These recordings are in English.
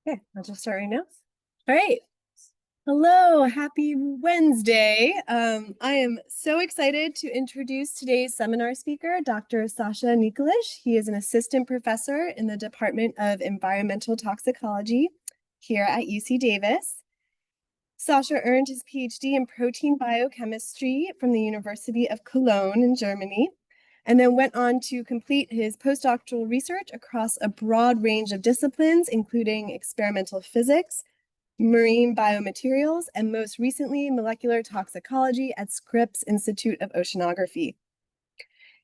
Okay, I'll just start right now. All right. Hello, happy Wednesday. I am so excited to introduce today's seminar speaker, Dr. Sasha Nikolish. He is an assistant professor in the Department of Environmental Toxicology here at UC Davis. Sasha earned his PhD in protein biochemistry from the University of Cologne in Germany, and then went on to complete his postdoctoral research across a broad range of disciplines, including experimental physics, marine biomaterials, and most recently, molecular toxicology at Scripps Institute of Oceanography.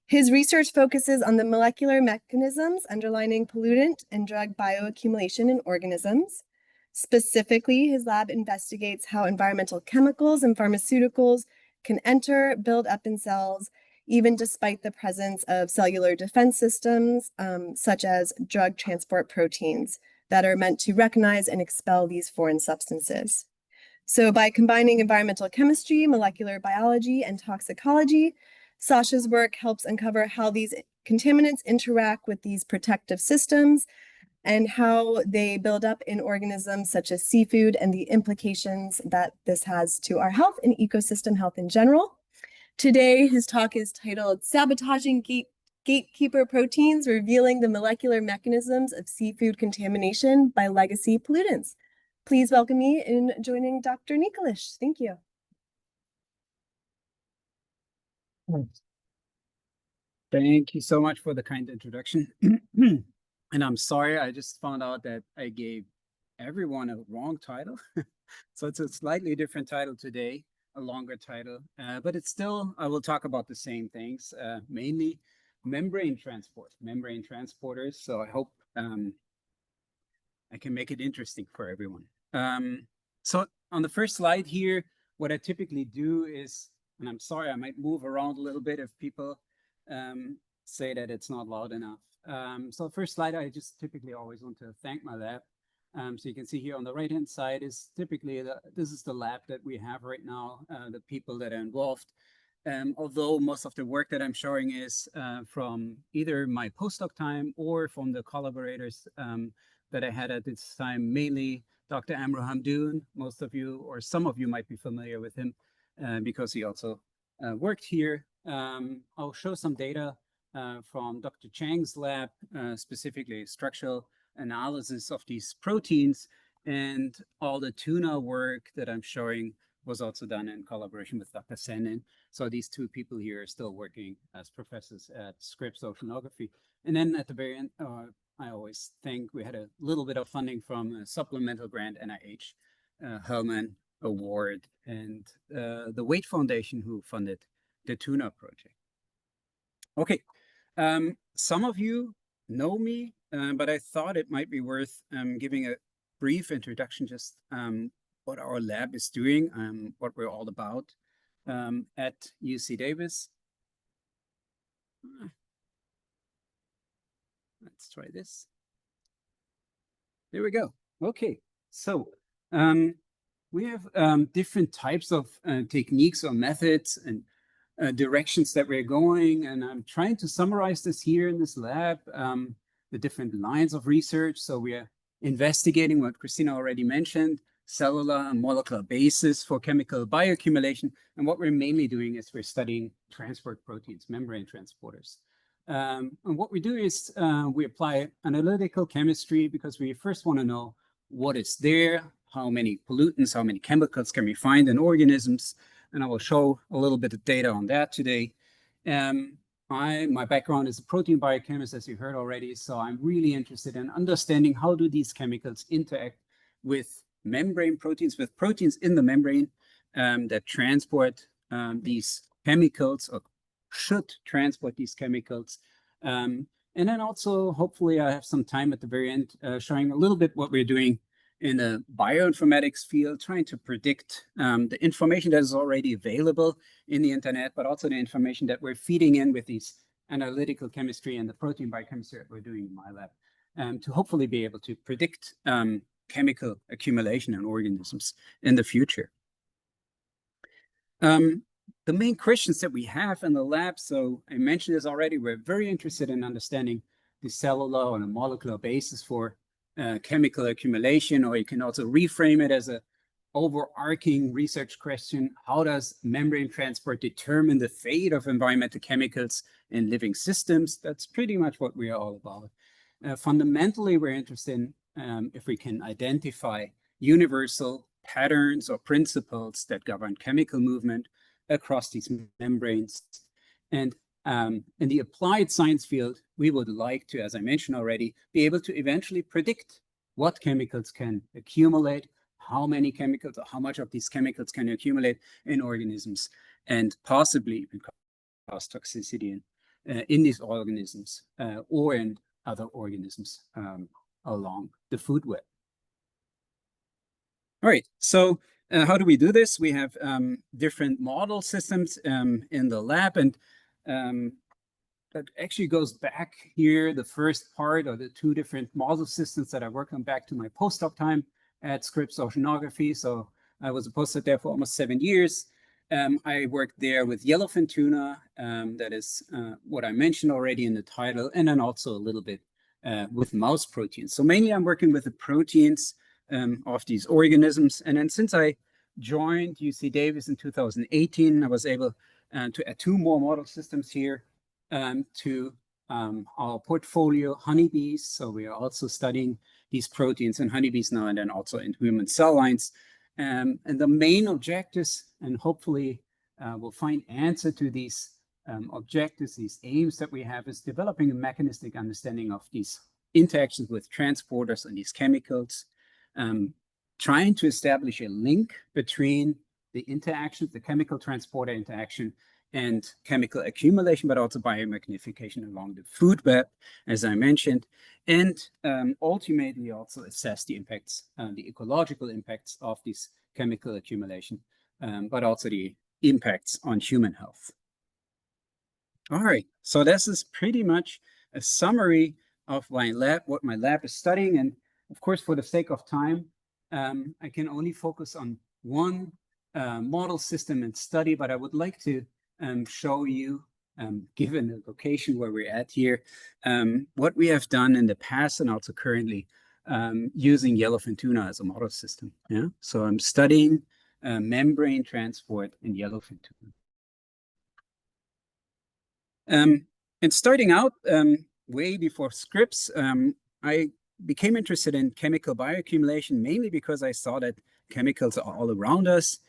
His research focuses on the molecular mechanisms underlying pollutant and drug bioaccumulation in organisms. Specifically, his lab investigates how environmental chemicals and pharmaceuticals can enter, build up in cells, even despite the presence of cellular defense systems, such as drug transport proteins that are meant to recognize and expel these foreign substances. So by combining environmental chemistry, molecular biology, and toxicology, Sasha's work helps uncover how these contaminants interact with these protective systems and how they build up in organisms such as seafood and the implications that this has to our health and ecosystem health in general. Today, his talk is titled Sabotaging Gatekeeper Proteins, Revealing the Molecular Mechanisms of Seafood Contamination by Legacy Pollutants. Please welcome me in joining Dr. Nikolish. Thank you. Thank you so much for the kind introduction. And I'm sorry, I just found out that I gave everyone a wrong title. So it's a slightly different title today, a longer title, but it's still, I will talk about the same things, mainly membrane transporters. So I hope I can make it interesting for everyone. So on the first slide here, what I typically do is, and I'm sorry, I might move around a little bit if people say that it's not loud enough. So first slide, I just typically always want to thank my lab. So you can see here on the right-hand side is typically, this is the lab that we have right now, the people that are involved. Although most of the work that I'm showing is from either my postdoc time or from the collaborators that I had at this time, mainly Dr. Amro Hamdoun. Most of you, or some of you might be familiar with him because he also worked here. I'll show some data from Dr. Chang's lab, specifically structural analysis of these proteins, and all the tuna work that I'm showing was also done in collaboration with Dr. Senin. So these two people here are still working as professors at Scripps Oceanography. And then at the very end, I always think we had a little bit of funding from a supplemental grant, NIH, Hellman Award, and the Waite Foundation, who funded the tuna project. Okay, some of you know me, but I thought it might be worth giving a brief introduction, just what our lab is doing, what we're all about at UC Davis. Let's try this. There we go. Okay, so we have different types of techniques or methods and directions that we're going, and I'm trying to summarize this here in this lab, the different lines of research. So we are investigating what Christina already mentioned, cellular and molecular basis for chemical bioaccumulation. And what we're mainly doing is we're studying transport proteins, membrane transporters. And what we do is we apply analytical chemistry because we first want to know what is there, how many pollutants, how many chemicals can we find in organisms. And I will show a little bit of data on that today. My background is a protein biochemist, as you heard already. So I'm really interested in understanding how do these chemicals interact with membrane proteins, with proteins in the membrane that transport these chemicals or should transport these chemicals. And then also, hopefully I have some time at the very end showing a little bit what we're doing in the bioinformatics field, trying to predict the information that is already available in the internet, but also the information that we're feeding in with these analytical chemistry and the protein biochemistry that we're doing in my lab, to hopefully be able to predict chemical accumulation in organisms in the future. The main questions that we have in the lab, so I mentioned this already, we're very interested in understanding the cellular and the molecular basis for chemical accumulation, or you can also reframe it as a overarching research question. How does membrane transport determine the fate of environmental chemicals in living systems? That's pretty much what we are all about. Fundamentally, we're interested in if we can identify universal patterns or principles that govern chemical movement across these membranes. And in the applied science field, we would like to, as I mentioned already, be able to eventually predict what chemicals can accumulate, how many chemicals or how much of these chemicals can accumulate in organisms, and possibly even cause toxicity in these organisms or in other organisms along the food web. All right, so how do we do this? We have different model systems in the lab, and that actually goes back here, the first part, or the two different model systems that I work on, back to my postdoc time at Scripps Oceanography. So I was a postdoc there for almost 7 years. I worked there with yellowfin tuna, that is what I mentioned already in the title, and then also a little bit with mouse proteins. So mainly I'm working with the proteins of these organisms. And then since I joined UC Davis in 2018, I was able to add 2 more model systems here to our portfolio, honeybees. So we are also studying these proteins in honeybees now, and then also in human cell lines. And the main objectives, and hopefully we'll find answer to these objectives, these aims that we have, is developing a mechanistic understanding of these interactions with transporters and these chemicals, trying to establish a link between the interactions, the chemical transporter interaction, and chemical accumulation, but also biomagnification along the food web, as I mentioned, and ultimately also assess the impacts, the ecological impacts of this chemical accumulation, but also the impacts on human health. All right, so this is pretty much a summary of my lab, what my lab is studying. And of course, for the sake of time, I can only focus on one model system and study, but I would like to show you, given the location where we're at here, what we have done in the past and also currently using yellowfin tuna as a model system. Yeah, so I'm studying membrane transport in yellowfin tuna. And starting out, way before Scripps, I became interested in chemical bioaccumulation, mainly because I saw that chemicals are all around us.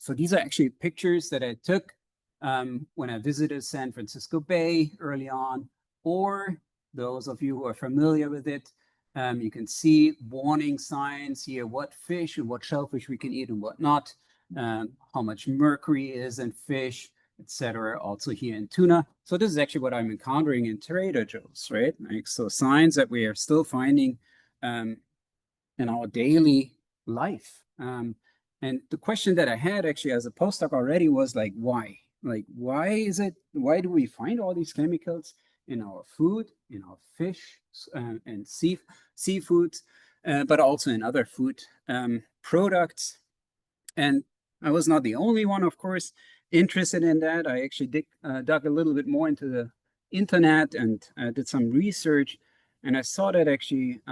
So these are actually pictures that I took when I visited San Francisco Bay early on, or those of you who are familiar with it, you can see warning signs here, what fish and what shellfish we can eat and what not, how much mercury is in fish, etc. Also here in tuna. So this is actually what I'm encountering in Trader Joe's, right? Like, so signs that we are still finding in our daily life. And the question that I had actually as a postdoc already was like, why? Like, why do we find all these chemicals in our food, in our fish and seafoods, but also in other food products? And I was not the only one, of course, interested in that. I actually dug a little bit more into the internet and did some research, and I saw that actually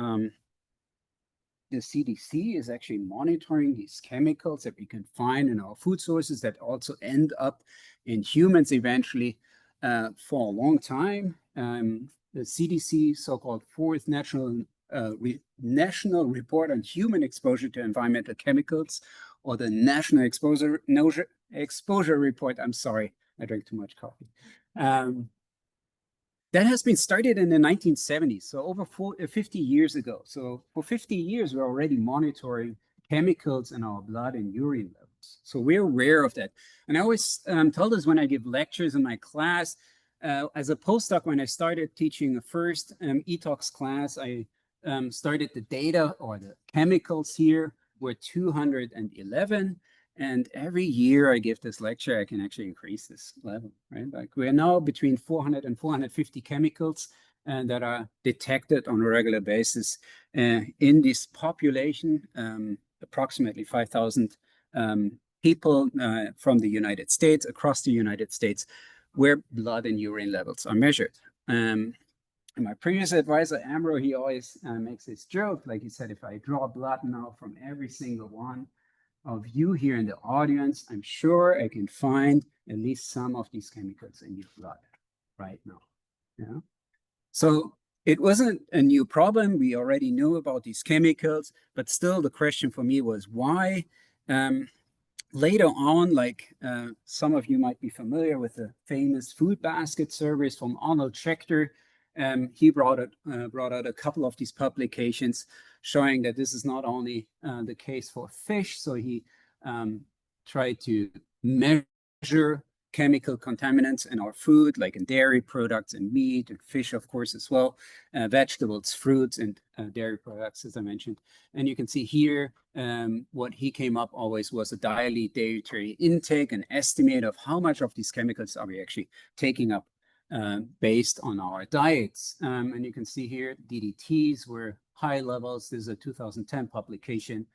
the CDC is actually monitoring these chemicals that we can find in our food sources that also end up in humans eventually for a long time. The CDC, so-called Fourth National Report on Human Exposure to Environmental Chemicals, or the National Exposure Report. I'm sorry, I drank too much coffee. That has been started in the 1970s, so over 50 years ago. So for 50 years, we're already monitoring chemicals in our blood and urine levels. So we're aware of that. And I always tell this when I give lectures in my class. As a postdoc, when I started teaching the first ETOX class, I started the data, or the chemicals here were 211. And every year I give this lecture, I can actually increase this level, right? Like, we're now between 400 and 450 chemicals that are detected on a regular basis in this population, approximately 5,000 people from the United States, across the United States, where blood and urine levels are measured. And And my previous advisor, Amro, he always makes this joke. Like he said, if I draw blood now from every single one of you here in the audience, I'm sure I can find at least some of these chemicals in your blood right now. Yeah. So it wasn't a new problem. We already knew about these chemicals, but still the question for me was why later on, like some of you might be familiar with the famous food basket surveys from Arnold Schechter. He brought out a couple of these publications showing that this is not only the case for fish. So he tried to measure chemical contaminants in our food, like in dairy products and meat and fish, of course, as well, vegetables, fruits, and dairy products, as I mentioned. And you can see here, what he came up always was a daily dietary intake, an estimate of how much of these chemicals are we actually taking up based on our diets. And you can see here, DDTs were high levels. This is a 2010 publication,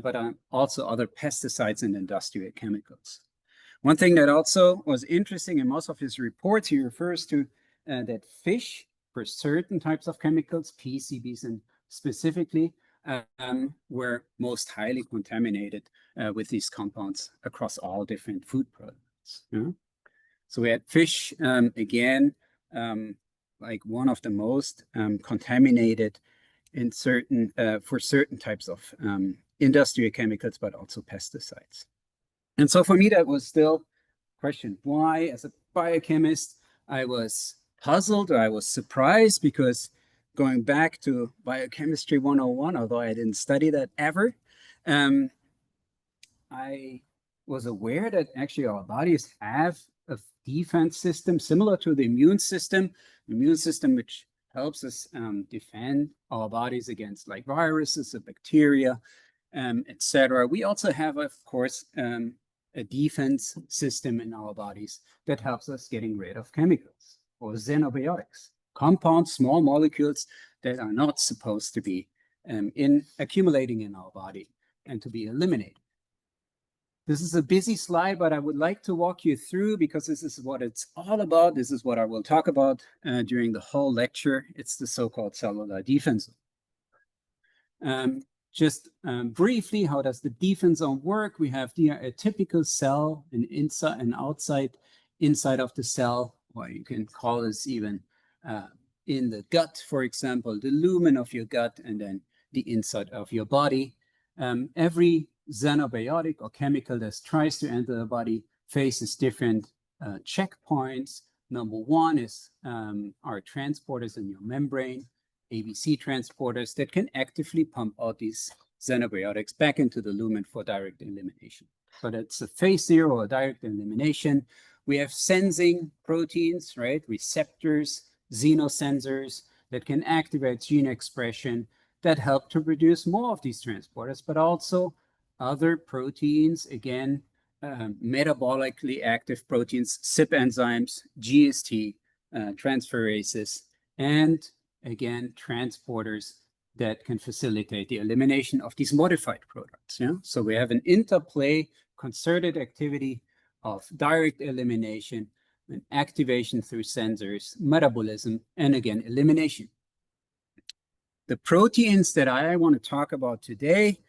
but also other pesticides and industrial chemicals. One thing that also was interesting in most of his reports, he refers to that fish for certain types of chemicals, PCBs and specifically, were most highly contaminated with these compounds across all different food products. Yeah? So we had fish, again, like one of the most contaminated in certain, for certain types of industrial chemicals, but also pesticides. And so for me, that was still a question. Why, as a biochemist, I was puzzled, or I was surprised, because going back to Biochemistry 101, although I didn't study that ever, I was aware that actually our bodies have a defense system similar to the immune system which helps us defend our bodies against like viruses or bacteria, etc. We also have, of course, a defense system in our bodies that helps us getting rid of chemicals or xenobiotics, compounds, small molecules that are not supposed to be accumulating in our body and to be eliminated. This is a busy slide, but I would like to walk you through because this is what it's all about. This is what I will talk about during the whole lecture. It's the so-called cellular defense. Just briefly, how does the defense zone work? We have a typical cell, an inside and outside, inside of the cell, or you can call this even in the gut, for example, the lumen of your gut, and then the inside of your body. Every xenobiotic or chemical that tries to enter the body faces different checkpoints. Number one is our transporters in your membrane, ABC transporters that can actively pump out these xenobiotics back into the lumen for direct elimination. So that's a phase zero or direct elimination. We have sensing proteins, right? Receptors, xenosensors that can activate gene expression that help to produce more of these transporters, but also other proteins, again, metabolically active proteins, CYP enzymes, GST, transferases, and again, transporters that can facilitate the elimination of these modified products. Yeah? So we have an interplay, concerted activity of direct elimination and activation through sensors, metabolism, and again, elimination. The proteins that I want to talk about today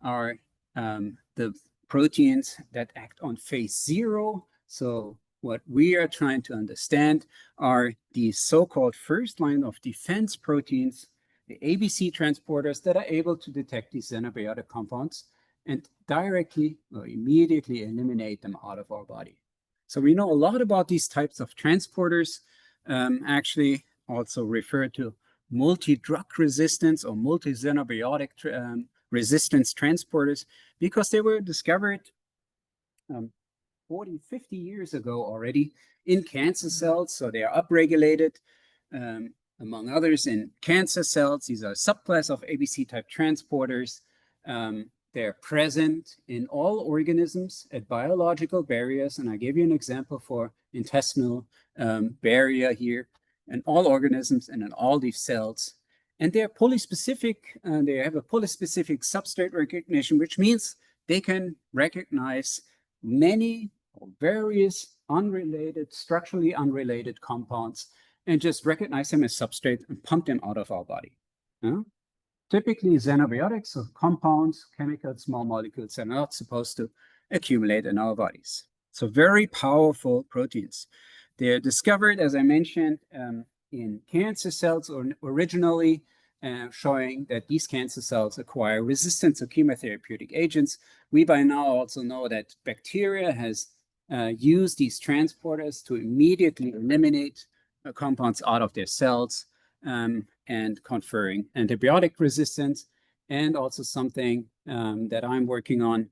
are the proteins that act on phase zero. So what we are trying to understand are the so-called first line of defense proteins, the ABC transporters that are able to detect these xenobiotic compounds and directly or immediately eliminate them out of our body. So we know a lot about these types of transporters, actually also referred to multi-drug resistance or multi-xenobiotic resistance transporters, because they were discovered 40, 50 years ago already in cancer cells. So they are upregulated, among others, in cancer cells. These are a subclass of ABC type transporters. They're present in all organisms at biological barriers. And I gave you an example for intestinal barrier here, and all organisms and in all these cells. And they're polyspecific, and they have a polyspecific substrate recognition, which means they can recognize many or various unrelated, structurally unrelated compounds and just recognize them as substrate and pump them out of our body. Typically, xenobiotics or compounds, chemicals, small molecules are not supposed to accumulate in our bodies. So very powerful proteins. They're discovered, as I mentioned, in cancer cells originally, showing that these cancer cells acquire resistance to chemotherapeutic agents. We by now also know that bacteria has used these transporters to immediately eliminate compounds out of their cells, and conferring antibiotic resistance, and also something that I'm working on,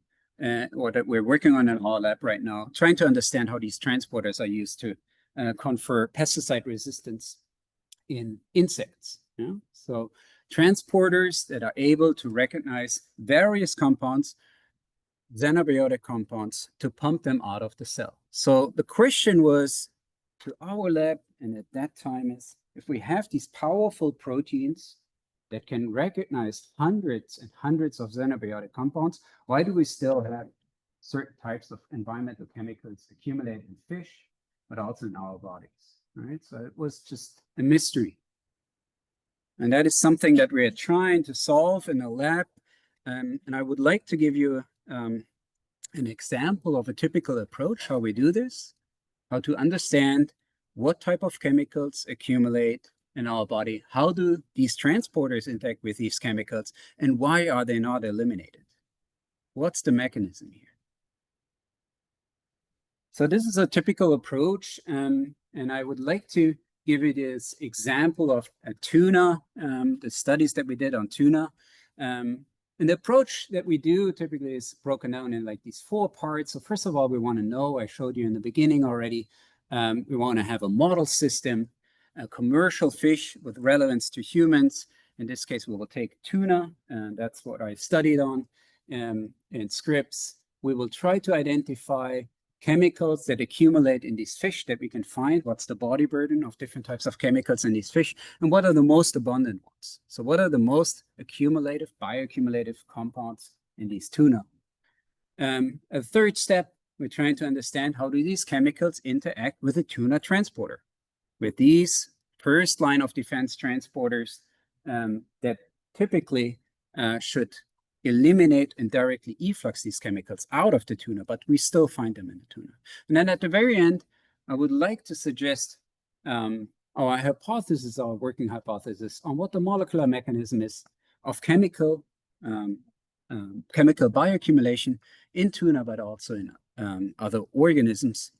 or that we're working on in our lab right now, trying to understand how these transporters are used to confer pesticide resistance in insects. So transporters that are able to recognize various compounds, xenobiotic compounds, to pump them out of the cell. So the question was to our lab, and at that time, is if we have these powerful proteins that can recognize hundreds and hundreds of xenobiotic compounds, why do we still have certain types of environmental chemicals accumulate in fish, but also in our bodies? Right? So it was just a mystery. And that is something that we are trying to solve in the lab. And I would like to give you an example of a typical approach, how we do this, how to understand what type of chemicals accumulate in our body, how do these transporters interact with these chemicals, and why are they not eliminated? What's the mechanism here? So this is a typical approach, and I would like to give you this example of a tuna, the studies that we did on tuna. And the approach that we do typically is broken down in like these 4 parts. So first of all, we want to know, I showed you in the beginning already, we want to have a model system, a commercial fish with relevance to humans. In this case, we will take tuna, and that's what I studied on in Scripps. We will try to identify chemicals that accumulate in these fish that we can find. What's the body burden of different types of chemicals in these fish, and what are the most abundant ones? So what are the most accumulative, bioaccumulative compounds in these tuna? A third step, we're trying to understand how do these chemicals interact with the tuna transporter, with these first line of defense transporters that typically should eliminate and directly efflux these chemicals out of the tuna, but we still find them in the tuna. And then at the very end, I would like to suggest our hypothesis, our working hypothesis on what the molecular mechanism is of chemical bioaccumulation in tuna, but also in other organisms.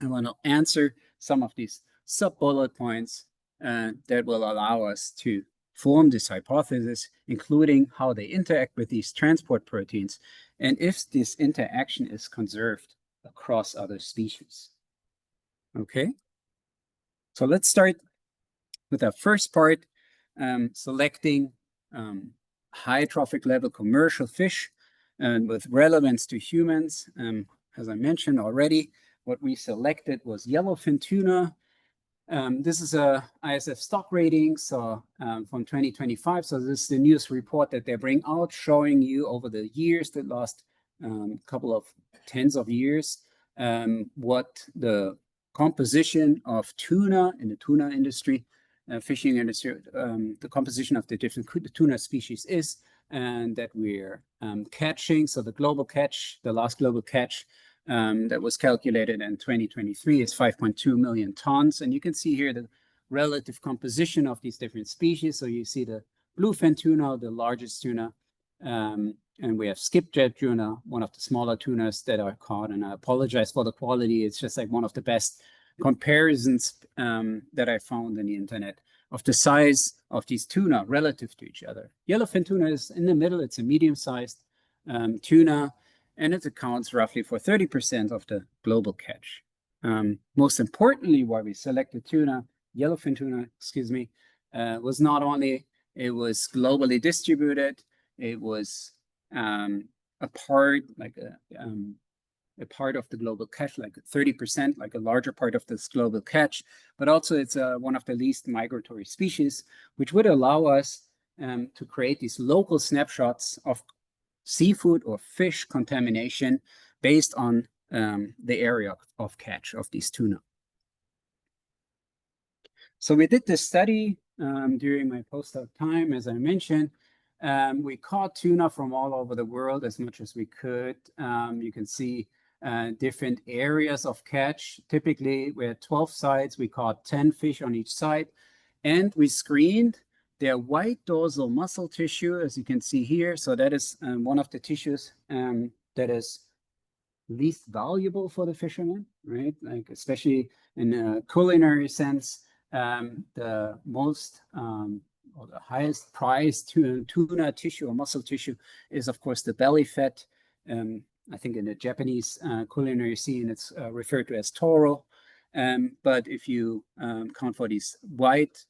I want to answer some of these sub-bullet points that will allow us to form this hypothesis, including how they interact with these transport proteins, and if this interaction is conserved across other species. Okay, so let's start with our first part, selecting high trophic level commercial fish and with relevance to humans. As I mentioned already, what we selected was yellowfin tuna. This is a ISF stock rating, so from 2025. So this is the newest report that they bring out, showing you over the years, the last couple of tens of years, what the composition of tuna in the tuna industry, fishing industry, the composition of the different tuna species is, and that we're catching. So the global catch, the last global catch, that was calculated in 2023 is 5.2 million tons. And you can see here the relative composition of these different species. So you see the bluefin tuna, the largest tuna, and we have skipjack tuna, one of the smaller tunas that are caught. And I apologize for the quality. It's just like one of the best comparisons that I found on the internet of the size of these tuna relative to each other. Yellowfin tuna is in the middle. It's a medium-sized tuna, and it accounts roughly for 30% of the global catch. Most importantly, why we selected tuna, yellowfin tuna, excuse me, was not only it was globally distributed, it was a part, like a part of the global catch, like 30%, like a larger part of this global catch, but also it's one of the least migratory species, which would allow us to create these local snapshots of seafood or fish contamination based on the area of catch of these tuna. So we did this study during my postdoc time, as I mentioned. We caught tuna from all over the world as much as we could. You can see different areas of catch. Typically, we had 12 sites. We caught 10 fish on each site, and we screened their white dorsal muscle tissue, as you can see here. So that is one of the tissues that is least valuable for the fishermen, right? Like especially in a culinary sense, the most or the highest prized tuna tissue or muscle tissue is, of course, the belly fat. I think in the Japanese culinary scene, it's referred to as toro. But if you count for these white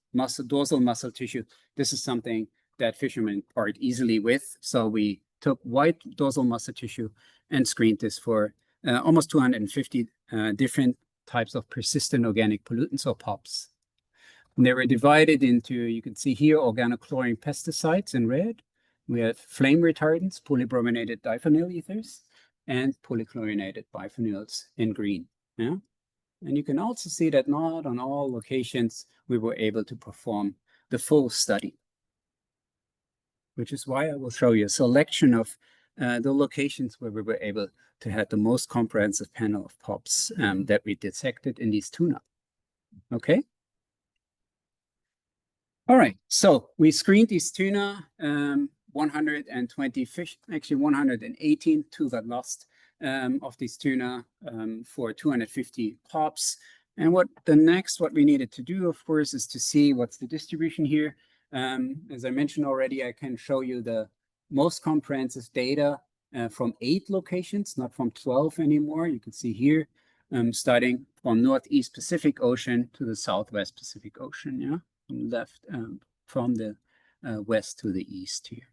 dorsal muscle tissue, this is something that fishermen part easily with. So we took white dorsal muscle tissue and screened this for almost 250 different types of persistent organic pollutants or POPs. And they were divided into, you can see here, organochlorine pesticides in red. We have flame retardants, polybrominated diphenyl ethers, and polychlorinated biphenyls in green. Yeah? And you can also see that not on all locations we were able to perform the full study, which is why I will show you a selection of the locations where we were able to have the most comprehensive panel of POPs that we detected in these tuna. Okay. All right, so we screened these tuna, 120 fish, actually 118, two got lost of these tuna for 250 POPs. And what we needed to do, of course, is to see what's the distribution here. As I mentioned already, I can show you the most comprehensive data from 8 locations, not from 12 anymore. You can see here, starting from Northeast Pacific Ocean to the Southwest Pacific Ocean, yeah? Left from the west to the east here.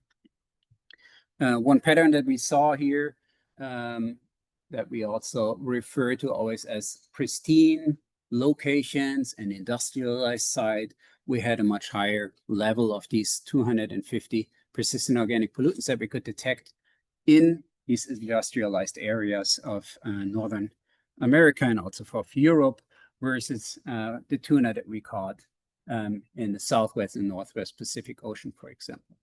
One pattern that we saw here that we also refer to always as pristine locations and industrialized site, we had a much higher level of these 250 persistent organic pollutants that we could detect in these industrialized areas of Northern America and also of Europe versus the tuna that we caught in the Southwest and Northwest Pacific Ocean, for example.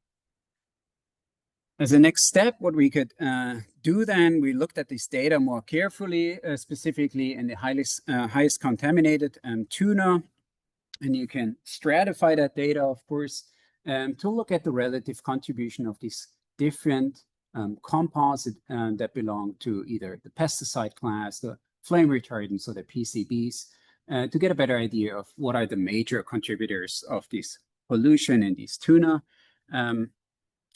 As a next step, what we could do then, we looked at this data more carefully, specifically in the highest contaminated tuna. And you can stratify that data, of course, to look at the relative contribution of these different compounds that belong to either the pesticide class, the flame retardants, or the PCBs, to get a better idea of what are the major contributors of this pollution in these tuna.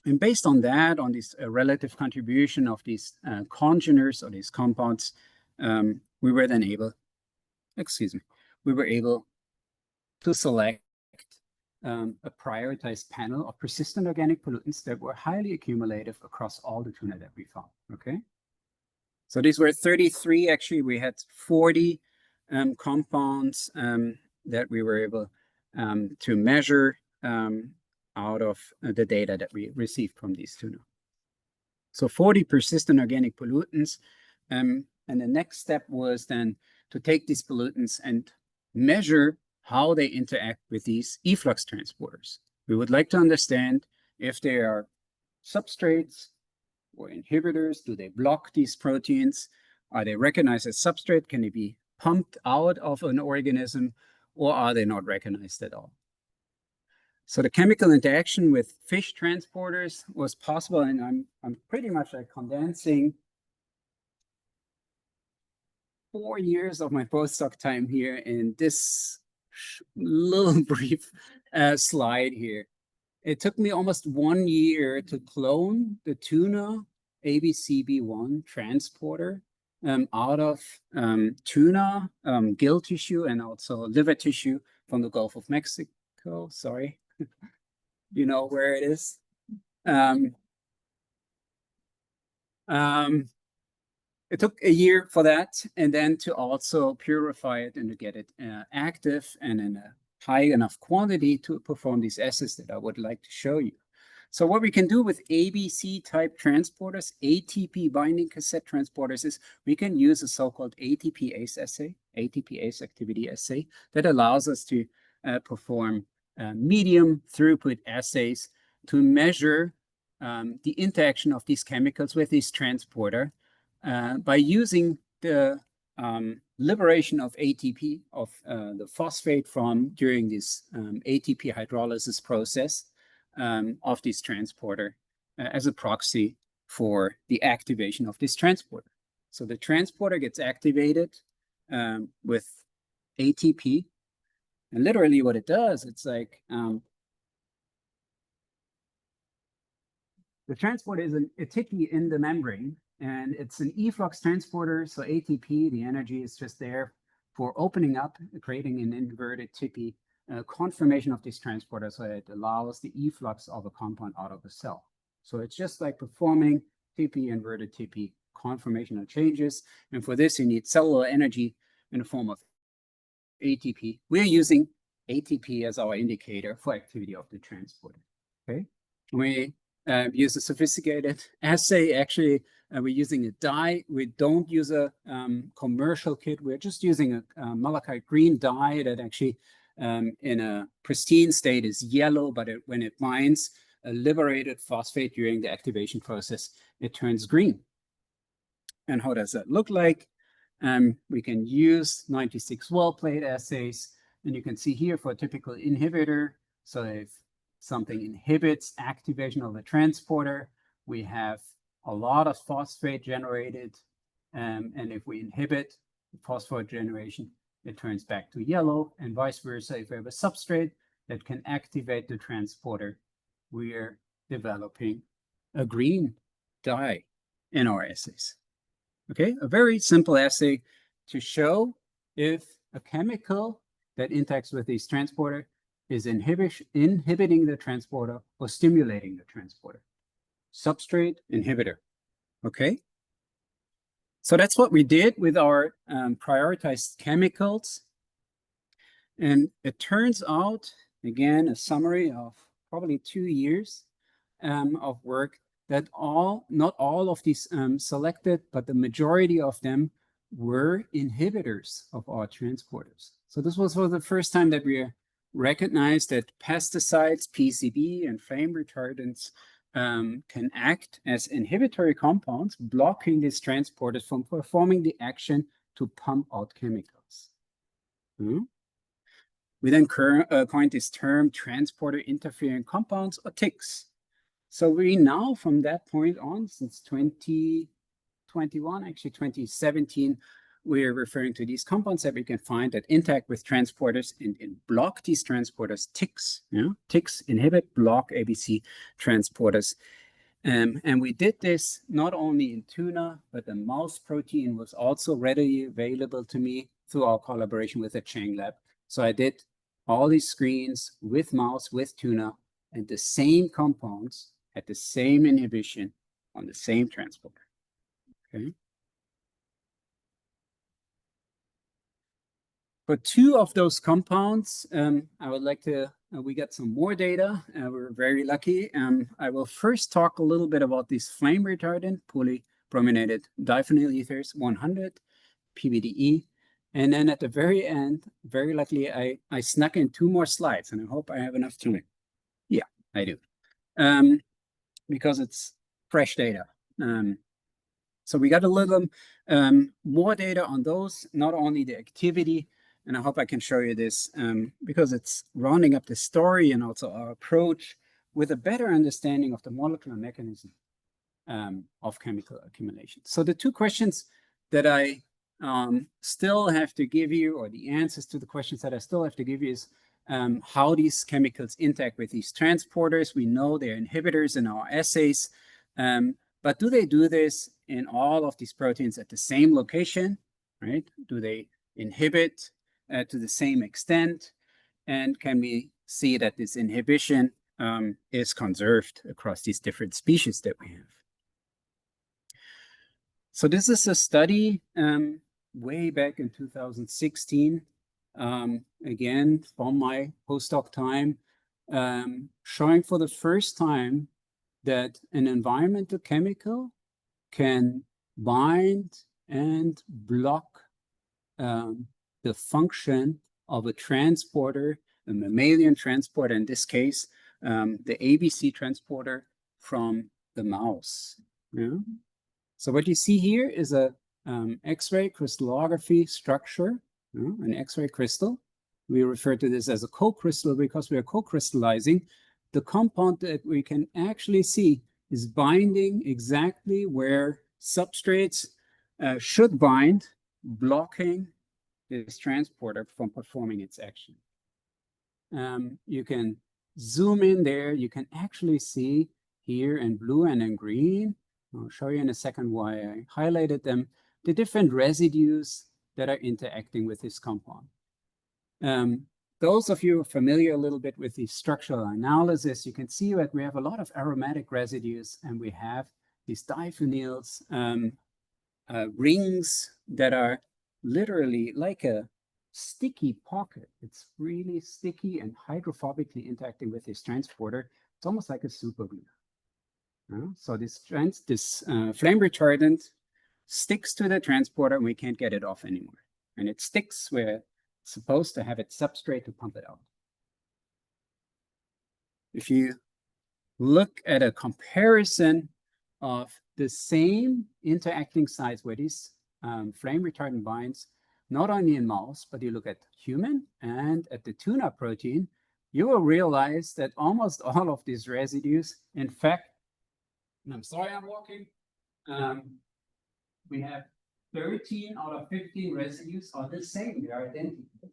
And based on that, on this relative contribution of these congeners or these compounds, we were then able, to select a prioritized panel of persistent organic pollutants that were highly accumulative across all the tuna that we found, okay? So these were 33, actually we had 40 compounds that we were able to measure out of the data that we received from these tuna. So 40 persistent organic pollutants. And the next step was then to take these pollutants and measure how they interact with these efflux transporters. We would like to understand if they are substrates or inhibitors. Do they block these proteins? Are they recognized as substrate? Can they be pumped out of an organism, or are they not recognized at all? So the chemical interaction with fish transporters was possible, and I'm pretty much like condensing 4 years of my postdoc time here in this little brief slide here. It took me almost 1 year to clone the tuna ABCB1 transporter out of tuna, gill tissue, and also liver tissue from the Gulf of Mexico. Sorry, you know where it is. It took a year for that, and then to also purify it and to get it active and in a high enough quantity to perform these assays that I would like to show you. So what we can do with ABC type transporters, ATP binding cassette transporters, is we can use a so-called ATPase assay, ATPase activity assay, that allows us to perform medium throughput assays to measure the interaction of these chemicals with this transporter by using the liberation of ATP, of the phosphate from during this ATP hydrolysis process of this transporter as a proxy for the activation of this transporter. So the transporter gets activated with ATP, and literally what it does, it's like the transporter is a TIPI in the membrane, and it's an efflux transporter. So ATP, the energy is just there for opening up, creating an inverted TIPI conformation of this transporter, so it allows the efflux of a compound out of a cell. So it's just like performing TIPI, inverted TIPI conformational changes. And for this, you need cellular energy in the form of ATP. We're using ATP as our indicator for activity of the transporter. Okay, we use a sophisticated assay. Actually, we're using a dye. We don't use a commercial kit. We're just using a malachite green dye that actually in a pristine state is yellow, but when it binds a liberated phosphate during the activation process, it turns green. And how does that look like? We can use 96 well plate assays, and you can see here for a typical inhibitor. So if something inhibits activation of the transporter, we have a lot of phosphate generated. And if we inhibit phosphate generation, it turns back to yellow, and vice versa. If we have a substrate that can activate the transporter, we are developing a green dye in our assays. Okay, a very simple assay to show if a chemical that interacts with this transporter is inhibiting the transporter or stimulating the transporter. Substrate inhibitor. Okay, so that's what we did with our prioritized chemicals. And it turns out, again, a summary of probably 2 years of work, that not all of these selected, but the majority of them were inhibitors of our transporters. So this was for the first time that we recognized that pesticides, PCB, and flame retardants can act as inhibitory compounds, blocking these transporters from performing the action to pump out chemicals. We then coined this term transporter interfering compounds, or TICs. So we now, from that point on, since 2021, actually 2017, we're referring to these compounds that we can find that interact with transporters and block these transporters, TICs. TICs inhibit, block ABC transporters. And we did this not only in tuna, but the mouse protein was also readily available to me through our collaboration with the Chang Lab. So I did all these screens with mouse, with tuna, and the same compounds at the same inhibition on the same transporter. Okay. For 2 of those compounds, I would like to, we got some more data. We're very lucky. I will first talk a little bit about this flame retardant, polybrominated diphenyl ethers 100, PBDE. And then at the very end, very luckily, I snuck in 2 more slides, and I hope I have enough time. Yeah, I do. Because it's fresh data. So we got a little more data on those, not only the activity, and I hope I can show you this because it's rounding up the story and also our approach with a better understanding of the molecular mechanism of chemical accumulation. So the 2 questions that I still have to give you, or the answers to the questions that I still have to give you, is how these chemicals interact with these transporters. We know they're inhibitors in our assays, but do they do this in all of these proteins at the same location, right? Do they inhibit to the same extent? And can we see that this inhibition is conserved across these different species that we have? So this is a study way back in 2016, again, from my postdoc time, showing for the first time that an environmental chemical can bind and block the function of a transporter a mammalian transporter, in this case, the ABC transporter from the mouse. Yeah? So what you see here is a X-ray crystallography structure, an X-ray crystal. We refer to this as a co-crystal because we are co-crystallizing. The compound that we can actually see is binding exactly where substrates should bind, blocking this transporter from performing its action. You can zoom in there. You can actually see here in blue and in green, I'll show you in a second why I highlighted them, the different residues that are interacting with this compound. Those of you familiar a little bit with the structural analysis, you can see that we have a lot of aromatic residues, and we have these diphenyls, rings that are literally like a sticky pocket. It's really sticky and hydrophobically interacting with this transporter. It's almost like a superglue. So this flame retardant sticks to the transporter, and we can't get it off anymore. And it sticks where it's supposed to have its substrate to pump it out. If you look at a comparison of the same interacting sites where these flame retardant binds, not only in mouse, but you look at human and at the tuna protein, you will realize that almost all of these residues, in fact, and I'm sorry I'm walking, we have 13 out of 15 residues are the same, they are identical.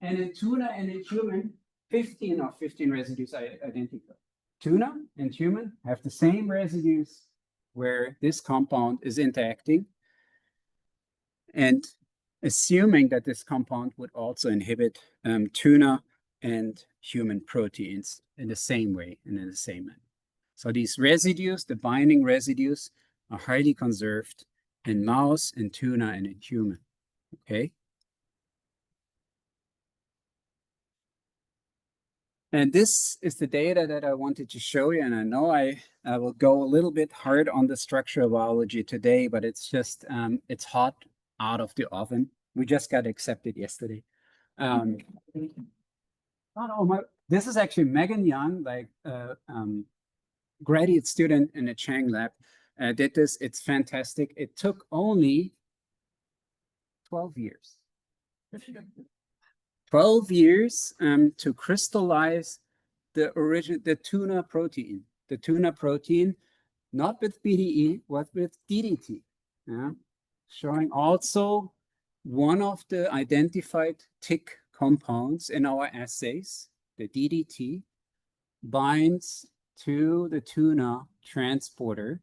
And in tuna and in human, 15 of 15 residues are identical. Tuna and human have the same residues where this compound is interacting, and assuming that this compound would also inhibit tuna and human proteins in the same way and in the same manner. So these residues, the binding residues, are highly conserved in mouse, in tuna, and in human. Okay. And this is the data that I wanted to show you. And I know I will go a little bit hard on the structural biology today, but it's just, it's hot out of the oven. We just got accepted yesterday. This is actually Megan Young, like graduate student in the Chang lab, did this. It's fantastic. It took only 12 years. 12 years to crystallize the tuna protein. The tuna protein, not with BDE, but with DDT. Yeah? Showing also one of the identified TIC compounds in our assays, the DDT, binds to the tuna transporter,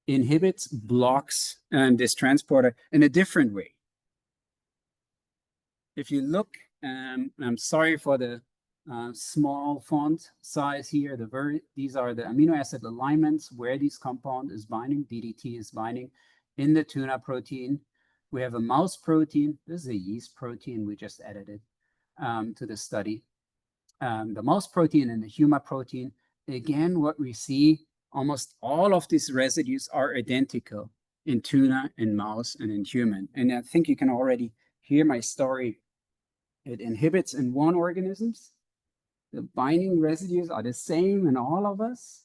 inhibits, blocks this transporter in a different way. If you look, I'm sorry for the small font size here. These are the amino acid alignments where this compound is binding. DDT is binding in the tuna protein. We have a mouse protein. This is a yeast protein. We just added it to the study. The mouse protein and the human protein. Again, what we see, almost all of these residues are identical in tuna, in mouse, and in human. And I think you can already hear my story. It inhibits in one organisms. The binding residues are the same in all of us.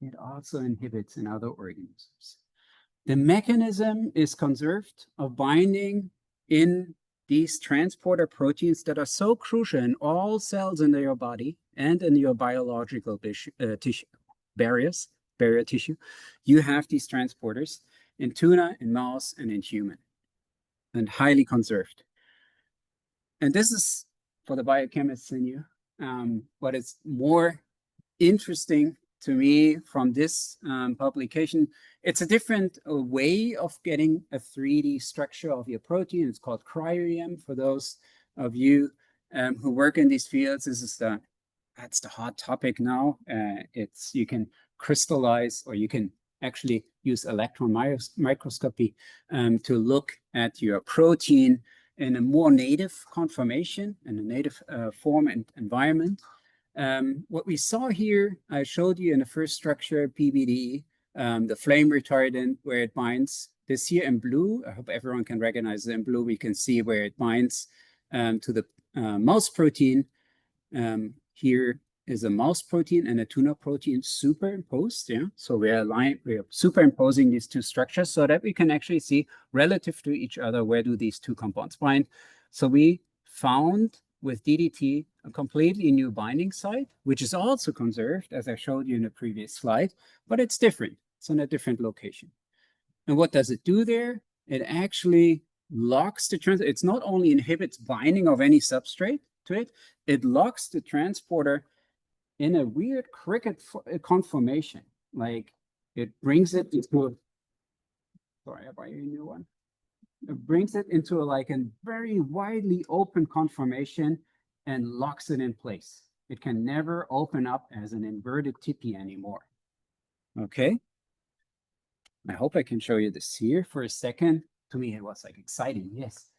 It also inhibits in other organisms. The mechanism is conserved of binding in these transporter proteins that are so crucial in all cells in your body and in your biological tissue, barrier tissue. You have these transporters in tuna, in mouse, and in human, and highly conserved. And this is for the biochemists in you. What is more interesting to me from this publication, it's a different way of getting a 3D structure of your protein. It's called cryo-EM. For those of you who work in these fields, that's the hot topic now. You can crystallize, or you can actually use electron microscopy to look at your protein in a more native conformation, in a native form and environment. What we saw here, I showed you in the first structure, PBD, the flame retardant, where it binds. This here in blue, I hope everyone can recognize it in blue. We can see where it binds to the mouse protein. Here is a mouse protein and a tuna protein superimposed. Yeah, so we're superimposing these two structures so that we can actually see relative to each other where do these two compounds bind. So we found with DDT a completely new binding site, which is also conserved, as I showed you in the previous slide, but it's different. It's in a different location. And what does it do there? It actually locks the transporter. It's not only inhibits binding of any substrate to it, it locks the transporter in a weird cricket conformation. Like it brings it into a, sorry, I buy you a new one. It brings it into like a very widely open conformation and locks it in place. It can never open up as an inverted tipi anymore. Okay. I hope I can show you this here for a second. To me, it was like exciting. Yes.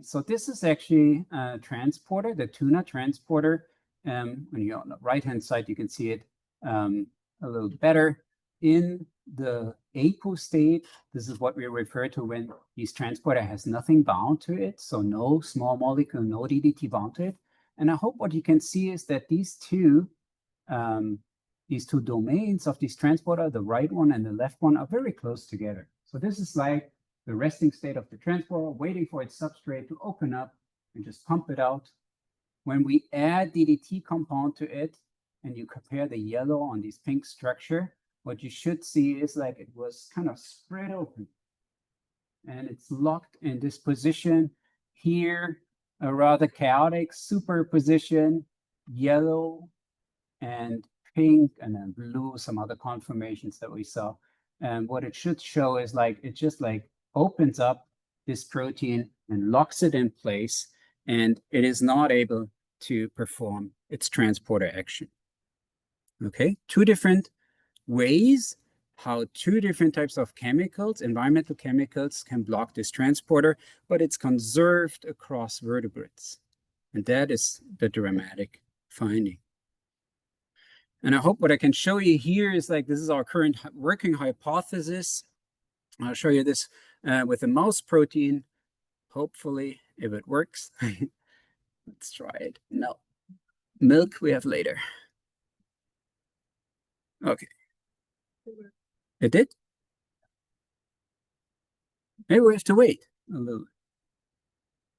So this is actually a transporter, the tuna transporter. When you're on the right-hand side, you can see it a little better. In the apo state, this is what we refer to when this transporter has nothing bound to it. So no small molecule, no DDT bound to it. And I hope what you can see is that these two domains of this transporter, the right one and the left one, are very close together. So this is like the resting state of the transporter, waiting for its substrate to open up and just pump it out. When we add DDT compound to it, and you compare the yellow on this pink structure, what you should see is like it was kind of spread open. And it's locked in this position here, a rather chaotic superposition, yellow and pink, and then blue, some other conformations that we saw. And what it should show is like, it just like opens up this protein and locks it in place, and it is not able to perform its transporter action. Okay, two different ways how two different types of chemicals, environmental chemicals, can block this transporter, but it's conserved across vertebrates. And that is the dramatic finding. And I hope what I can show you here is like, this is our current working hypothesis. I'll show you this with a mouse protein. Hopefully, if it works. Let's try it. No. Milk we have later. Okay. It did? Maybe we have to wait a little.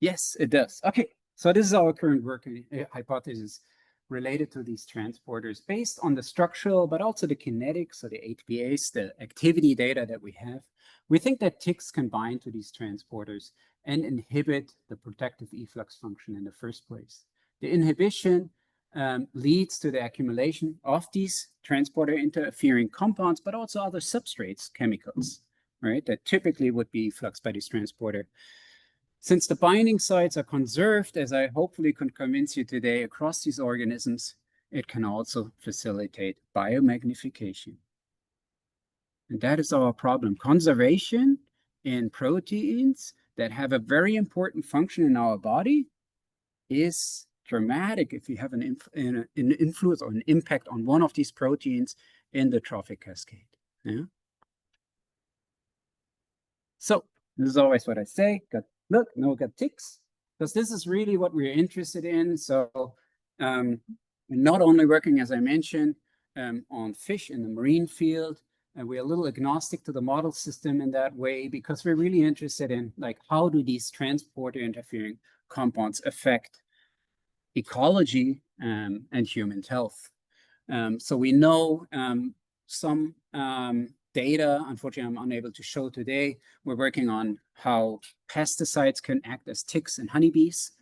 Yes, it does. Okay. So this is our current working hypothesis related to these transporters based on the structural, but also the kinetics, so the HPAs, the activity data that we have. We think that ticks can bind to these transporters and inhibit the protective efflux function in the first place. The inhibition leads to the accumulation of these transporter interfering compounds, but also other substrates, chemicals, right, that typically would be effluxed by this transporter. Since the binding sites are conserved, as I hopefully can convince you today, across these organisms, it can also facilitate biomagnification. And that is our problem. Conservation in proteins that have a very important function in our body is dramatic if you have an influence or an impact on one of these proteins in the trophic cascade. Yeah. So this is always what I say. Look, no, got ticks, because this is really what we're interested in. So not only working, as I mentioned, on fish in the marine field, and we're a little agnostic to the model system in that way, because we're really interested in like, how do these transporter interfering compounds affect ecology and human health? So we know some data, unfortunately, I'm unable to show today. We're working on how pesticides can act as ticks in honeybees,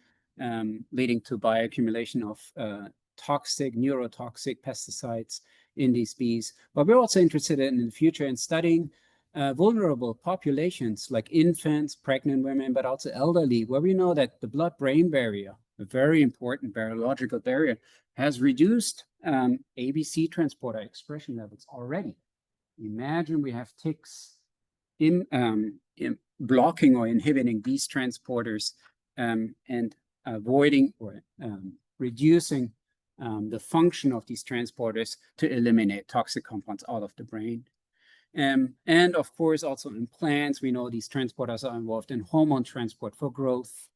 leading to bioaccumulation of toxic, neurotoxic pesticides in these bees. But we're also interested in the future in studying vulnerable populations like infants, pregnant women, but also elderly, where we know that the blood-brain barrier, a very important biological barrier, has reduced ABC transporter expression levels already. Imagine we have ticks in blocking or inhibiting these transporters and avoiding or reducing the function of these transporters to eliminate toxic compounds out of the brain. And of course, also in plants, we know these transporters are involved in hormone transport for growth,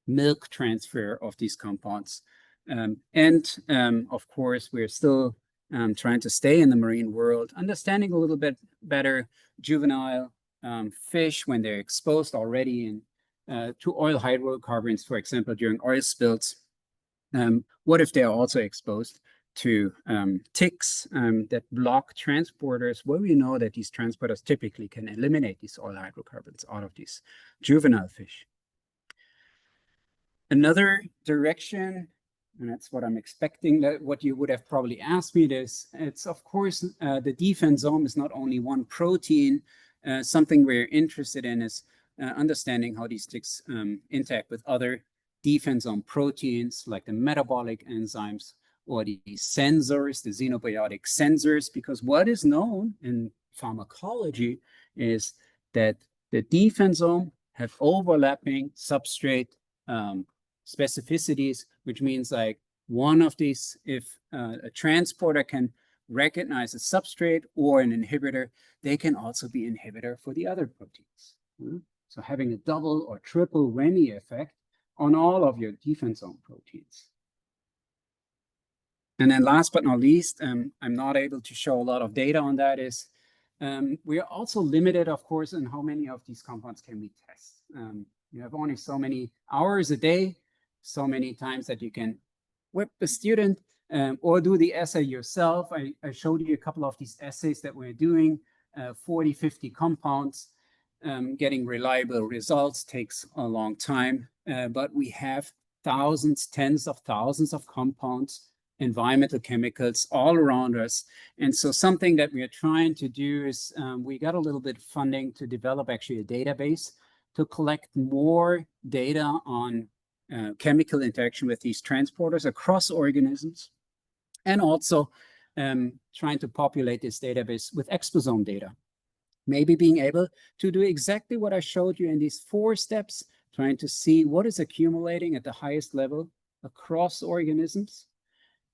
milk transfer of these compounds. Of course, we're still trying to stay in the marine world, understanding a little bit better juvenile fish when they're exposed already to oil hydrocarbons, for example, during oil spills. What if they're also exposed to ticks that block transporters, where we know that these transporters typically can eliminate these oil hydrocarbons out of these juvenile fish? Another direction, and that's what I'm expecting, that what you would have probably asked me this, it's of course, the defensome is not only one protein. Something we're interested in is understanding how these ticks interact with other defensome proteins like the metabolic enzymes or the sensors, the xenobiotic sensors, because what is known in pharmacology is that the defensome have overlapping substrate specificities, which means like one of these, if a transporter can recognize a substrate or an inhibitor, they can also be inhibitor for the other proteins. So having a double or triple whammy effect on all of your defensome proteins. And then last but not least, I'm not able to show a lot of data on that, is we are also limited, of course, in how many of these compounds can we test. You have only so many hours a day, so many times that you can whip the student or do the assay yourself. I showed you a couple of these assays that we're doing, 40, 50 compounds. Getting reliable results takes a long time, but we have thousands, tens of thousands of compounds, environmental chemicals all around us. And so something that we are trying to do is we got a little bit of funding to develop actually a database to collect more data on chemical interaction with these transporters across organisms, and also trying to populate this database with exposome data. Maybe being able to do exactly what I showed you in these 4 steps, trying to see what is accumulating at the highest level across organisms,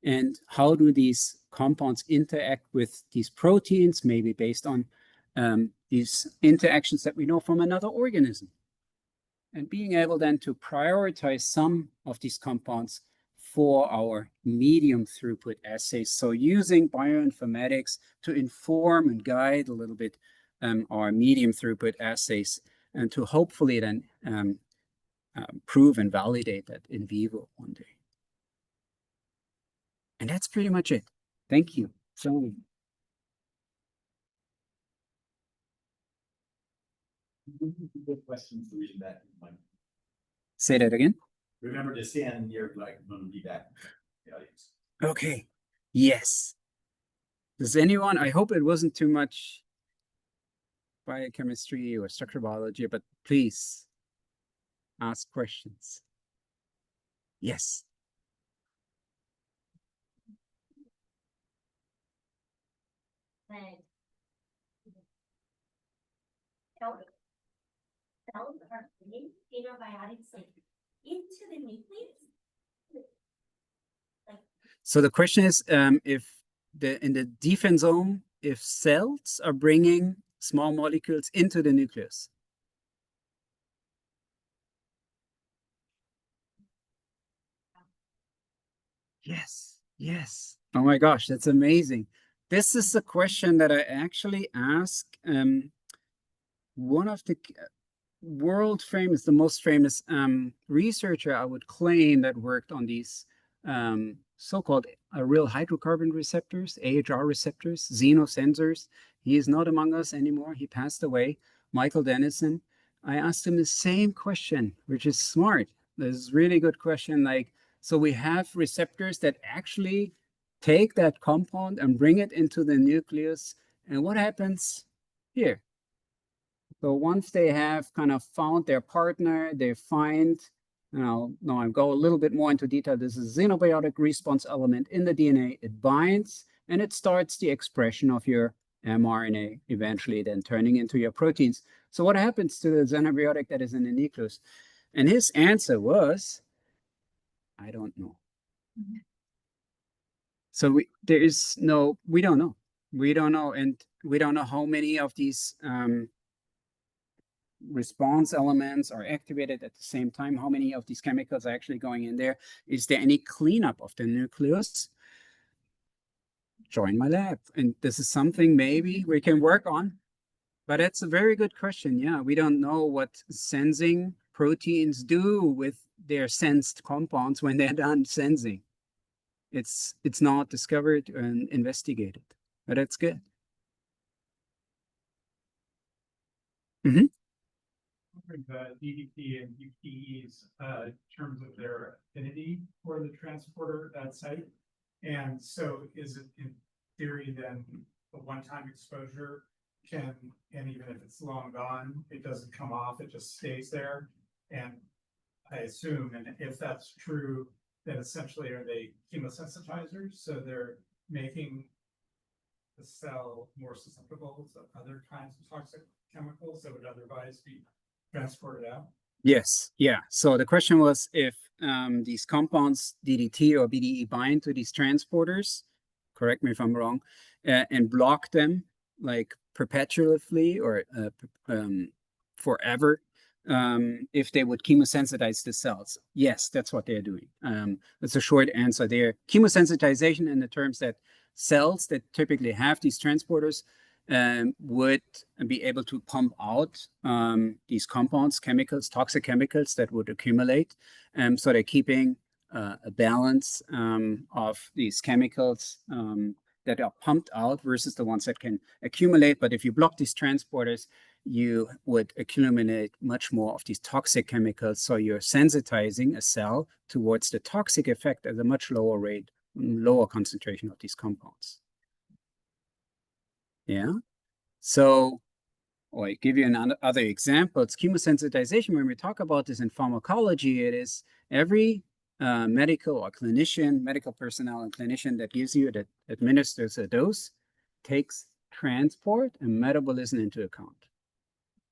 and how do these compounds interact with these proteins, maybe based on these interactions that we know from another organism. And being able then to prioritize some of these compounds for our medium throughput assays. So using bioinformatics to inform and guide a little bit our medium throughput assays, and to hopefully then prove and validate that in vivo one day. And that's pretty much it. Thank you. So good questions to read back. say that again. Remember to stand near, like, when we be back in the audience. Okay. Yes. Does anyone, I hope it wasn't too much biochemistry or structural biology, but please ask questions. Yes. Cells are bringing xenobiotics like into the nucleus. So the question is, if in the defensome, if cells are bringing small molecules into the nucleus. Yes, yes. Oh my gosh, that's amazing. This is the question that I actually ask one of the world famous, the most famous researcher, I would claim, that worked on these so-called aryl hydrocarbon receptors, AHR receptors, xenosensors. He is not among us anymore. He passed away, Michael Dennison. I asked him the same question, which is smart. This is a really good question. Like, so we have receptors that actually take that compound and bring it into the nucleus. And what happens here? So once they have kind of found their partner, they find, now I'll go a little bit more into detail. This is a xenobiotic response element in the DNA. It binds and it starts the expression of your mRNA, eventually then turning into your proteins. So what happens to the xenobiotic that is in the nucleus? And his answer was, I don't know. Mm-hmm. So we don't know. We don't know. And we don't know how many of these response elements are activated at the same time? How many of these chemicals are actually going in there? Is there any cleanup of the nucleus? Join my lab. And this is something maybe we can work on. But it's a very good question. Yeah, we don't know what sensing proteins do with their sensed compounds when they're done sensing. It's not discovered and investigated, but it's good. The DDT and UPEs in terms of their affinity for the transporter at site. And so is it in theory then a one-time exposure can, and even if it's long gone, it doesn't come off, it just stays there? And I assume, and if that's true, then essentially are they chemosensitizers? So they're making the cell more susceptible to other kinds of toxic chemicals that would otherwise be transported out? Yes, yeah. So the question was if these compounds, DDT or BDE, bind to these transporters, correct me if I'm wrong, and block them like perpetually or forever, if they would chemosensitize the cells. Yes, that's what they're doing. That's a short answer there. Chemosensitization in the terms that cells that typically have these transporters would be able to pump out these compounds, chemicals, toxic chemicals that would accumulate. So they're keeping a balance of these chemicals that are pumped out versus the ones that can accumulate. But if you block these transporters, you would accumulate much more of these toxic chemicals. So you're sensitizing a cell towards the toxic effect at a much lower rate, lower concentration of these compounds. Yeah. So, or I give you another example. It's chemosensitization. When we talk about this in pharmacology, it is every medical or clinician, medical personnel and clinician that gives you, that administers a dose, takes transport and metabolism into account.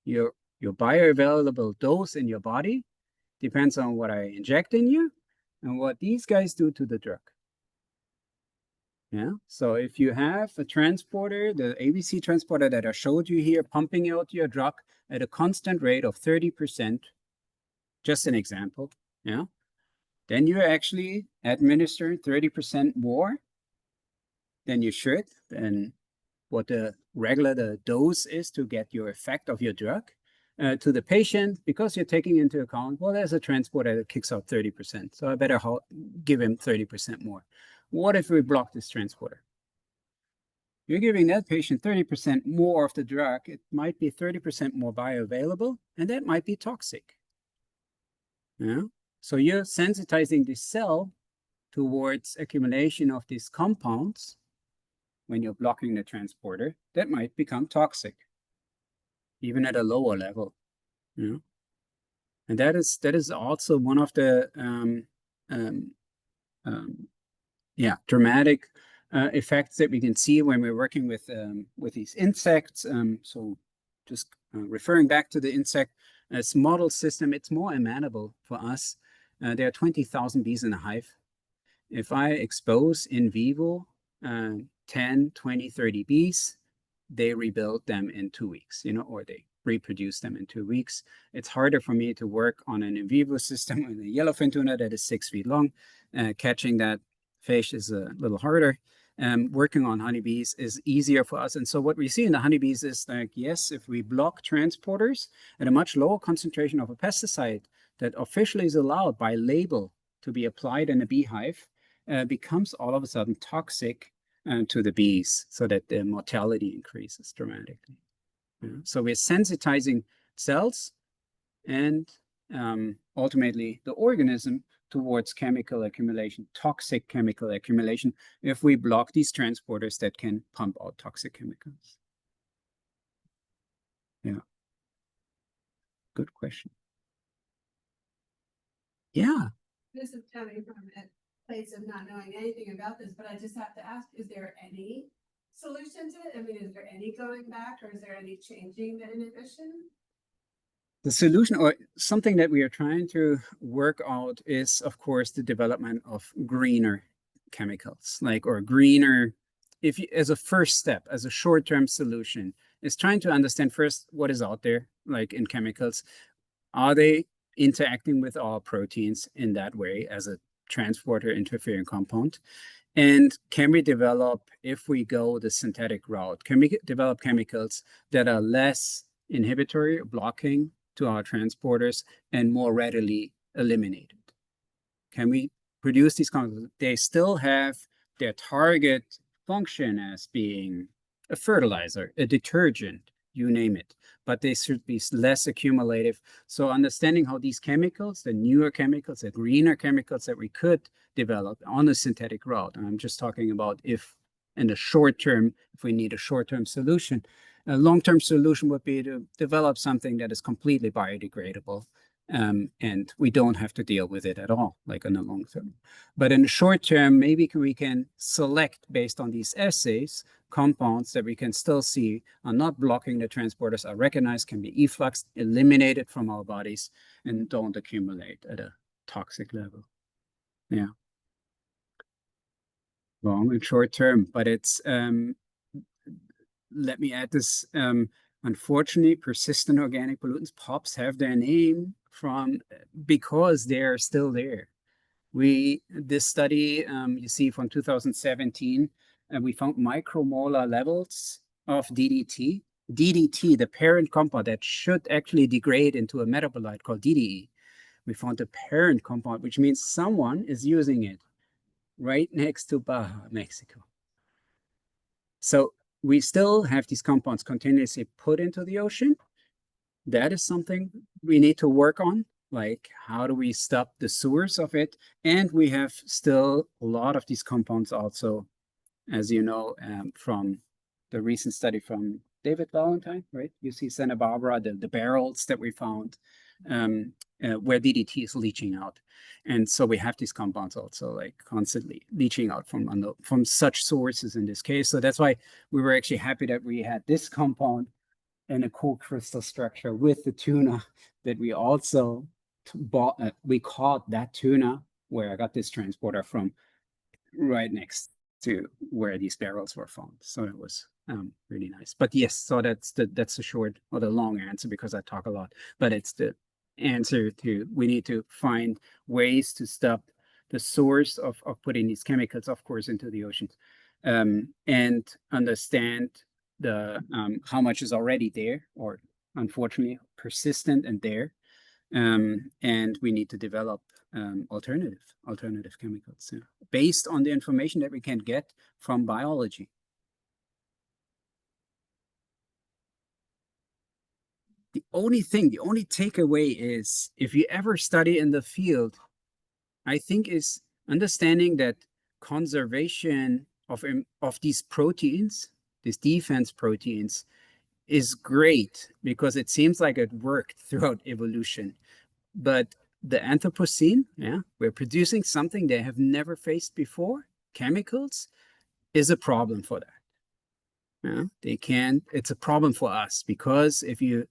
Your bioavailable dose in your body depends on what I inject in you and what these guys do to the drug. Yeah, so if you have a transporter, the ABC transporter that I showed you here, pumping out your drug at a constant rate of 30%, just an example, yeah, then you're actually administering 30% more than you should, than what the regular dose is to get your effect of your drug to the patient, because you're taking into account, well, there's a transporter that kicks out 30%, so I better give him 30% more. What if we block this transporter? You're giving that patient 30% more of the drug. It might be 30% more bioavailable, and that might be toxic. Yeah? So you're sensitizing the cell towards accumulation of these compounds when you're blocking the transporter that might become toxic, even at a lower level. Yeah? And that is also one of the dramatic effects that we can see when we're working with these insects. So just referring back to the insect as model system, it's more amenable for us. There are 20,000 bees in a hive. If I expose in vivo 10, 20, 30 bees, they rebuild them in 2 weeks, or they reproduce them in 2 weeks. It's harder for me to work on an in vivo system with a yellowfin tuna that is 6 feet long. Catching that fish is a little harder. Working on honeybees is easier for us. And so what we see in the honeybees is like, yes, if we block transporters at a much lower concentration of a pesticide that officially is allowed by label to be applied in a beehive, becomes all of a sudden toxic to the bees, so that their mortality increases dramatically. Yeah. So we're sensitizing cells and ultimately the organism towards chemical accumulation, toxic chemical accumulation, if we block these transporters that can pump out toxic chemicals. Yeah. Good question. Yeah. This is coming from a place of not knowing anything about this, but I just have to ask, is there any solution to it? I mean, is there any going back, or is there any changing the inhibition? The solution, or something that we are trying to work out, is, of course, the development of greener chemicals, or greener, as a first step, as a short-term solution. is trying to understand first what is out there, like in chemicals. Are they interacting with our proteins in that way as a transporter interfering compound? And can we develop, if we go the synthetic route, can we develop chemicals that are less inhibitory, blocking to our transporters and more readily eliminated? Can we produce these compounds? They still have their target function as being a fertilizer, a detergent, you name it, but they should be less accumulative. So understanding how these chemicals, the newer chemicals, the greener chemicals that we could develop on a synthetic route, and I'm just talking about if in the short term, if we need a short-term solution, a long-term solution would be to develop something that is completely biodegradable. And we don't have to deal with it at all, like in the long term. But in the short term, maybe we can select based on these assays, compounds that we can still see are not blocking the transporters, are recognized, can be effluxed, eliminated from our bodies, and don't accumulate at a toxic level. Yeah. Long and short term, but it's, let me add this, unfortunately, persistent organic pollutants, POPs, have their name from because they're still there. This study, you see from 2017, we found micromolar levels of DDT. DDT, the parent compound that should actually degrade into a metabolite called DDE. We found a parent compound, which means someone is using it right next to Baja, Mexico. So we still have these compounds continuously put into the ocean. That is something we need to work on. Like, how do we stop the source of it? And we have still a lot of these compounds also, as you know, from the recent study from David Valentine, right? You see Santa Barbara, the barrels that we found where DDT is leaching out. And so we have these compounds also like constantly leaching out from such sources in this case. So that's why we were actually happy that we had this compound and a cool crystal structure with the tuna that we also bought. We caught that tuna where I got this transporter from right next to where these barrels were found. So it was really nice. But yes, so that's the short or the long answer because I talk a lot, but it's the answer to we need to find ways to stop the source of putting these chemicals, of course, into the oceans, and understand the how much is already there or unfortunately persistent and there, and we need to develop alternative chemicals based on the information that we can get from biology. The only takeaway is if you ever study in the field, I think is understanding that conservation of these proteins, these defense proteins, is great because it seems like it worked throughout evolution. But the Anthropocene, we're producing something they have never faced before, chemicals, is a problem for that. It's a problem for us because if you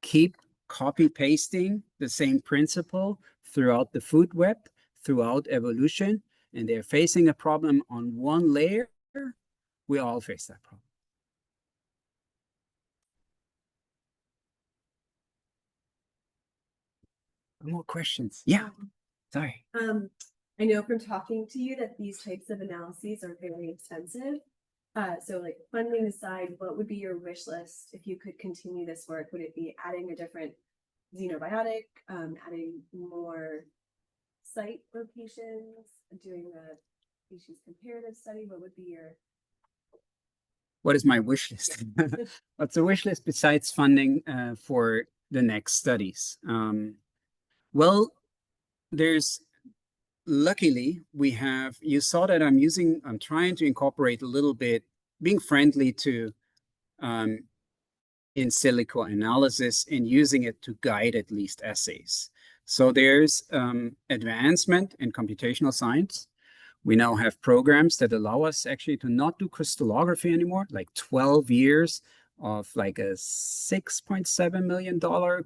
keep copy pasting the same principle throughout the food web, throughout evolution, and they're facing a problem on one layer, we all face that problem. More questions? Yeah, sorry. I know from talking to you that these types of analyses are very expensive. So like funding aside, what would be your wish list if you could continue this work? Would it be adding a different xenobiotic, adding more site locations, doing a species comparative study? What would be your... What is my wish list? What's a wish list besides funding for the next studies? Well, luckily, you saw that I'm trying to incorporate a little bit, being friendly to in silico analysis and using it to guide at least assays. So there's advancement in computational science. We now have programs that allow us actually to not do crystallography anymore, like 12 years of like a $6.7 million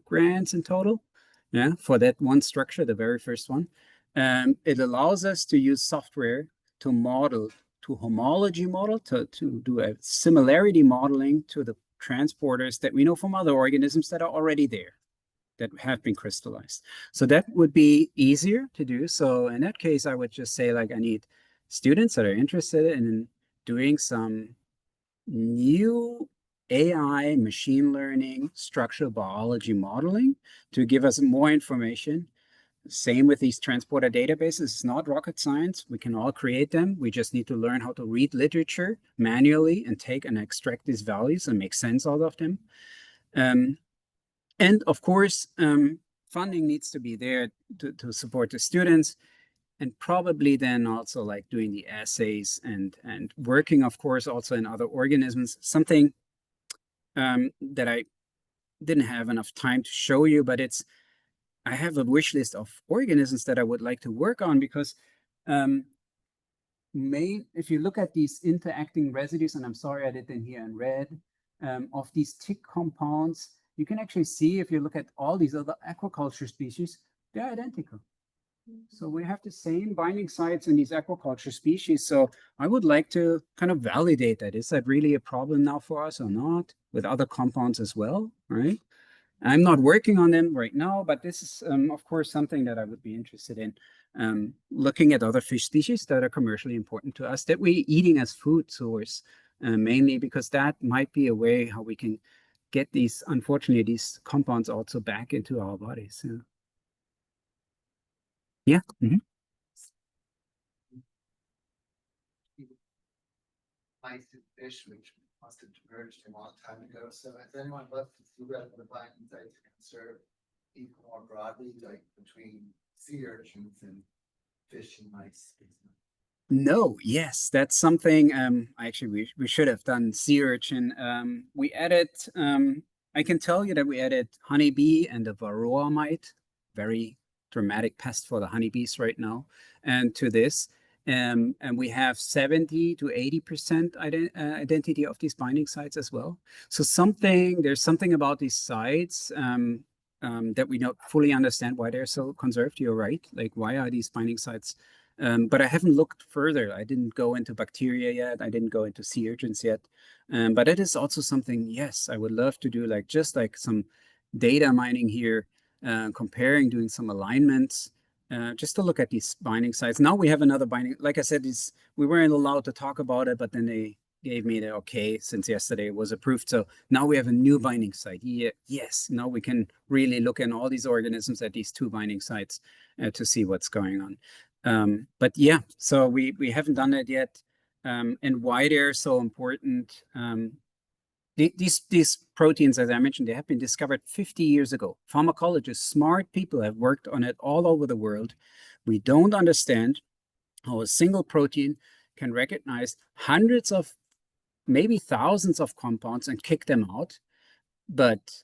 grants in total. Yeah, for that one structure, the very first one. It allows us to use software to model, to homology model, to do a similarity modeling to the transporters that we know from other organisms that are already there, that have been crystallized. So that would be easier to do. So in that case, I would just say, like, I need students that are interested in doing some new AI, machine learning, structural biology modeling to give us more information. Same with these transporter databases. It's not rocket science. We can all create them. We just need to learn how to read literature manually and take and extract these values and make sense out of them. And of course, funding needs to be there to support the students, and probably then also like doing the assays and working, of course, also in other organisms. Something that I didn't have enough time to show you, but I have a wish list of organisms that I would like to work on, because if you look at these interacting residues, and I'm sorry I did them here in red, of these tick compounds, you can actually see, if you look at all these other aquaculture species, they're identical. So we have the same binding sites in these aquaculture species. So I would like to kind of validate that. Is that really a problem now for us or not, with other compounds as well, right? I'm not working on them right now, but this is, of course, something that I would be interested in. Looking at other fish species that are commercially important to us, that we're eating as food source, mainly because that might be a way how we can get these, unfortunately, these compounds also back into our bodies. So. Yeah. Mm-hmm. Mice and fish, which must have emerged a long time ago. So has anyone looked to see whether the binding sites are conserved even more broadly, like between sea urchins and fish and mice? No, yes, that's something actually we should have done. Sea urchin. We added, I can tell you that we added honeybee and the varroa mite, very dramatic pest for the honeybees right now, and to this. And we have 70 to 80% identity of these binding sites as well. So there's something about these sites that we don't fully understand why they're so conserved. You're right. Like, why are these binding sites? But I haven't looked further. I didn't go into bacteria yet. I didn't go into sea urchins yet. But it is also something, yes, I would love to do, like just like some data mining here, comparing, doing some alignments, just to look at these binding sites. Now we have another binding. Like I said, we weren't allowed to talk about it, but then they gave me the okay since yesterday it was approved. So now we have a new binding site. Yeah, yes, now we can really look in all these organisms at these two binding sites to see what's going on. But yeah, so we haven't done that yet. And why they're so important. These proteins, as I mentioned, they have been discovered 50 years ago. Pharmacologists, smart people, have worked on it all over the world. We don't understand how a single protein can recognize hundreds of, maybe thousands of compounds and kick them out. But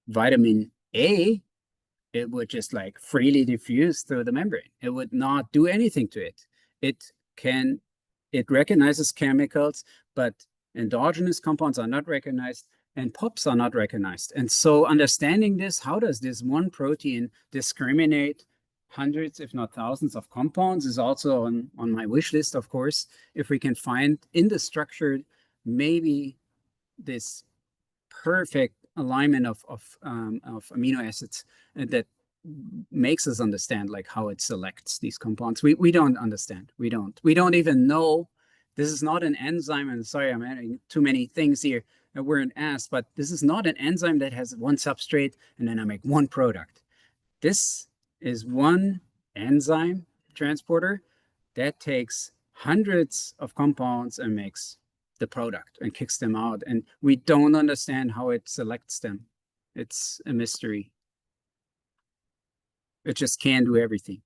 vitamin A, it would just like freely diffuse through the membrane. It would not do anything to it. It recognizes chemicals, but endogenous compounds are not recognized and POPs are not recognized. And so understanding this, how does this one protein discriminate hundreds, if not thousands of compounds, is also on my wish list, of course. If we can find in the structure maybe this perfect alignment of amino acids that makes us understand like how it selects these compounds. We don't understand. We don't even know. This is not an enzyme. And sorry, I'm adding too many things here that weren't asked, but this is not an enzyme that has one substrate and then I make one product. This is one enzyme transporter that takes hundreds of compounds and makes the product and kicks them out. And we don't understand how it selects them. It's a mystery. It just can't do everything.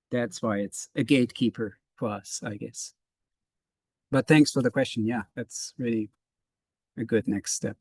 That's why it's a gatekeeper for us, I guess. But thanks for the question. Yeah, that's really a good next step.